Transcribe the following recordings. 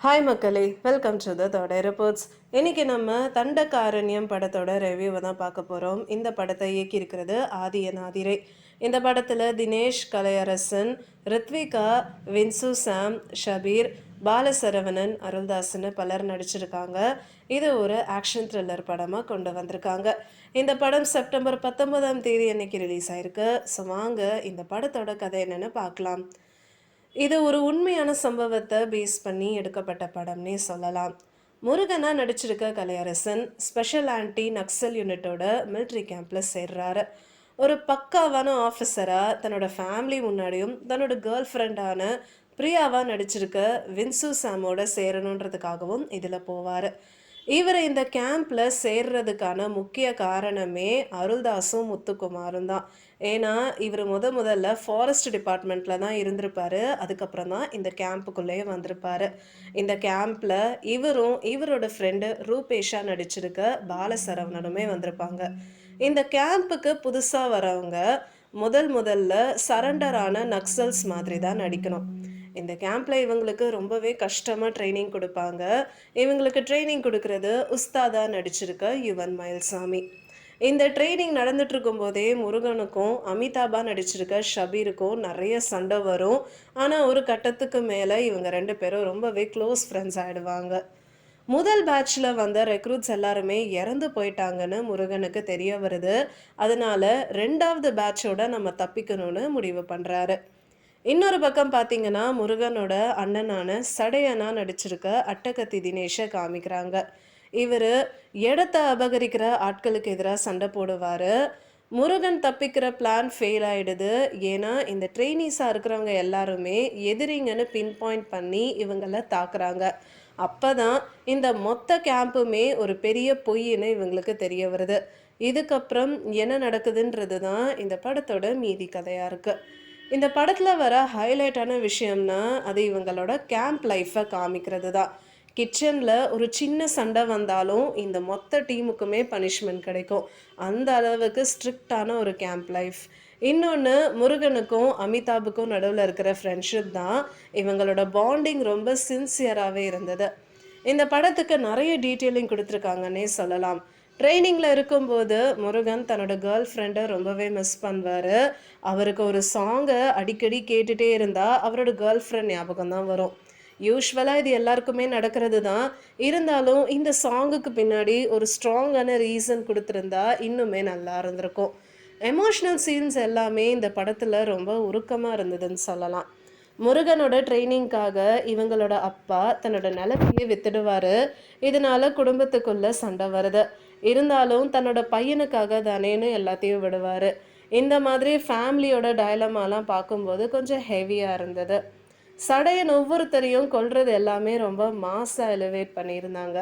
Hi மக்களே, welcome to the தோட reports. இன்னைக்கு நம்ம தண்டகாரண்யம் படத்தோட ரிவ்யூவை தான் பார்க்க போகிறோம். இந்த படத்தை இயக்கியிருக்கிறது ஆதியன் ஆதிரை. இந்த படத்தில் தினேஷ் கலையரசன், ரித்விகா, வின்சு சாம், ஷபீர், பாலசரவணன், அருள்தாஸ்னு பலர் நடிச்சிருக்காங்க. இது ஒரு ஆக்ஷன் த்ரில்லர் படமாக கொண்டு வந்திருக்காங்க. இந்த படம் செப்டம்பர் 19ஆம் தேதி அன்னைக்கு ரிலீஸ் ஆயிருக்கு. ஸோ வாங்க இந்த படத்தோட கதை என்னன்னு பார்க்கலாம். இது ஒரு உண்மையான சம்பவத்தை பேஸ் பண்ணி எடுக்கப்பட்ட படம்னே சொல்லலாம். முருகனா நடிச்சிருக்க கலையரசன் ஸ்பெஷல் ஆன்டி நக்சல் யூனிட்டோட மிலிட்ரி கேம்ப்ல சேர்றாரு. ஒரு பக்காவான ஆஃபீஸராக தன்னோட ஃபேமிலி முன்னாடியும் தன்னோட கேர்ள் ஃப்ரெண்டான பிரியாவா நடிச்சிருக்க வின்சு சாமோட சேரணுன்றதுக்காகவும் இதில் போவார். இவர் இந்த கேம்ப்ல சேர்றதுக்கான முக்கிய காரணமே அருள்தாஸும் முத்துக்குமாரும் தான். ஏன்னா இவர் முதல்ல ஃபாரஸ்ட் டிபார்ட்மெண்ட்ல தான் இருந்திருப்பாரு. அதுக்கப்புறம் தான் இந்த கேம்புக்குள்ளேயே வந்திருப்பாரு. இந்த கேம்ப்ல இவரும் இவரோட ஃப்ரெண்டு ரூபேஷா நடிச்சிருக்க பாலசரவணனுமே வந்திருப்பாங்க. இந்த கேம்புக்கு புதுசாக வரவங்க முதல்ல சரண்டரான நக்சல்ஸ் மாதிரி தான் நடிக்கணும். இந்த கேம்பில் இவங்களுக்கு ரொம்பவே கஷ்டமாக ட்ரைனிங் கொடுப்பாங்க. இவங்களுக்கு ட்ரைனிங் கொடுக்கறது உஸ்தாதா நடிச்சிருக்க யுவன் மயில்சாமி. இந்த ட்ரைனிங் நடந்துட்டு இருக்கும்போதே முருகனுக்கும் அமிதாபா நடிச்சிருக்க ஷபீருக்கும் நிறைய சண்டை வரும். ஆனால் ஒரு கட்டத்துக்கு மேலே இவங்க 2 பேரும் ரொம்பவே க்ளோஸ் ஃப்ரெண்ட்ஸ் ஆகிடுவாங்க. முதல் பேட்சில் வந்த ரெக்ரூட்ஸ் எல்லாருமே இறந்து போயிட்டாங்கன்னு முருகனுக்கு தெரிய வருது. அதனால 2வது பேட்சோட நம்ம தப்பிக்கணும்னு முடிவு பண்ணுறாரு. இன்னொரு பக்கம் பார்த்தீங்கன்னா முருகனோட அண்ணனான சடையனா நடிச்சிருக்க அட்டகத்தி தினேஷை காமிக்கிறாங்க. இவர் இடத்த அபகரிக்கிற ஆட்களுக்கு எதிராக சண்டை போடுவார். முருகன் தப்பிக்கிற பிளான் ஃபெயில் ஆகிடுது. ஏன்னா இந்த ட்ரெயினிஸாக இருக்கிறவங்க எல்லாருமே எதிரிங்கன்னு பின் பாயிண்ட் பண்ணி இவங்கள தாக்குறாங்க. அப்போ தான் இந்த மொத்த கேம்புமே ஒரு பெரிய பொய்ன்னு இவங்களுக்கு தெரிய வருது. இதுக்கப்புறம் என்ன நடக்குதுன்றது தான் இந்த படத்தோட மீதி கதையாக இருக்குது. இந்த படத்தில் வர ஹைலைட்டான விஷயம்னா அது இவங்களோட கேம்ப் லைஃப்பை காமிக்கிறது தான். கிச்சனில் ஒரு சின்ன சண்டை வந்தாலும் இந்த மொத்த டீமுக்குமே பனிஷ்மெண்ட் கிடைக்கும். அந்த அளவுக்கு ஸ்ட்ரிக்டான ஒரு கேம்ப் லைஃப். இன்னொன்று, முருகனுக்கும் அமிதாபுக்கும் நடுவில் இருக்கிற ஃப்ரெண்ட்ஷிப் தான் இவங்களோட பாண்டிங் ரொம்ப சின்சியராகவே இருந்தது. இந்த படத்துக்கு நிறைய டீட்டெயிலிங் கொடுத்துருக்காங்கன்னே சொல்லலாம். ட்ரைனிங்கில் இருக்கும்போது முருகன் தன்னோட கேர்ள் ஃப்ரெண்டை ரொம்பவே மிஸ் பண்ணுவார். அவருக்கு ஒரு சாங்கை அடிக்கடி கேட்டுகிட்டே இருந்தால் அவரோட கேர்ள் ஃப்ரெண்ட் ஞாபகம் தான் வரும். யூஸ்வலாக இது எல்லாருக்குமே நடக்கிறது தான். இருந்தாலும் இந்த சாங்குக்கு பின்னாடி ஒரு ஸ்ட்ராங்கான ரீசன் கொடுத்துருந்தா இன்னுமே நல்லா இருந்திருக்கும். எமோஷ்னல் சீன்ஸ் எல்லாமே இந்த படத்தில் ரொம்ப உருக்கமாக இருந்ததுன்னு சொல்லலாம். முருகனோட ட்ரைனிங்காக இவங்களோட அப்பா தன்னோட நிலத்தையே வித்துடுவார். இதனால குடும்பத்துக்குள்ள சண்டை வருது. இருந்தாலும் தன்னோட பையனுக்காக தானேன்னு எல்லாத்தையும் விடுவார். இந்த மாதிரி ஃபேமிலியோட டயலமாலாம் பார்க்கும்போது கொஞ்சம் ஹெவியாக இருந்தது. சடையன் ஒவ்வொருத்தரையும் கொல்றது எல்லாமே ரொம்ப மாஸாக எலிவேட் பண்ணியிருந்தாங்க.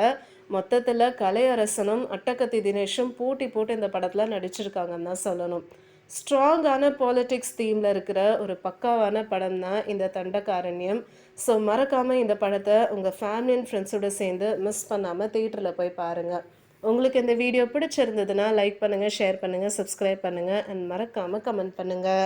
மொத்தத்தில் கலையரசனும் அட்டகத்தி தினேஷும் போட்டி போட்டு இந்த படத்தில் நடிச்சிருக்காங்கன்னு தான் சொல்லணும். ஸ்ட்ராங்கான பாலிட்டிக்ஸ் தீமில் இருக்கிற ஒரு பக்காவான படம் தான் இந்த தண்டகாரண்யம். ஸோ மறக்காமல் இந்த படத்தை உங்கள் ஃபேமிலி அண்ட் ஃப்ரெண்ட்ஸோடு சேர்ந்து மிஸ் பண்ணாமல் தியேட்டரில் போய் பாருங்கள். உங்களுக்கு இந்த வீடியோ பிடிச்சிருந்ததுன்னா லைக் பண்ணுங்கள், ஷேர் பண்ணுங்கள், சப்ஸ்கிரைப் பண்ணுங்கள் அண்ட் மறக்காமல் கமெண்ட் பண்ணுங்கள்.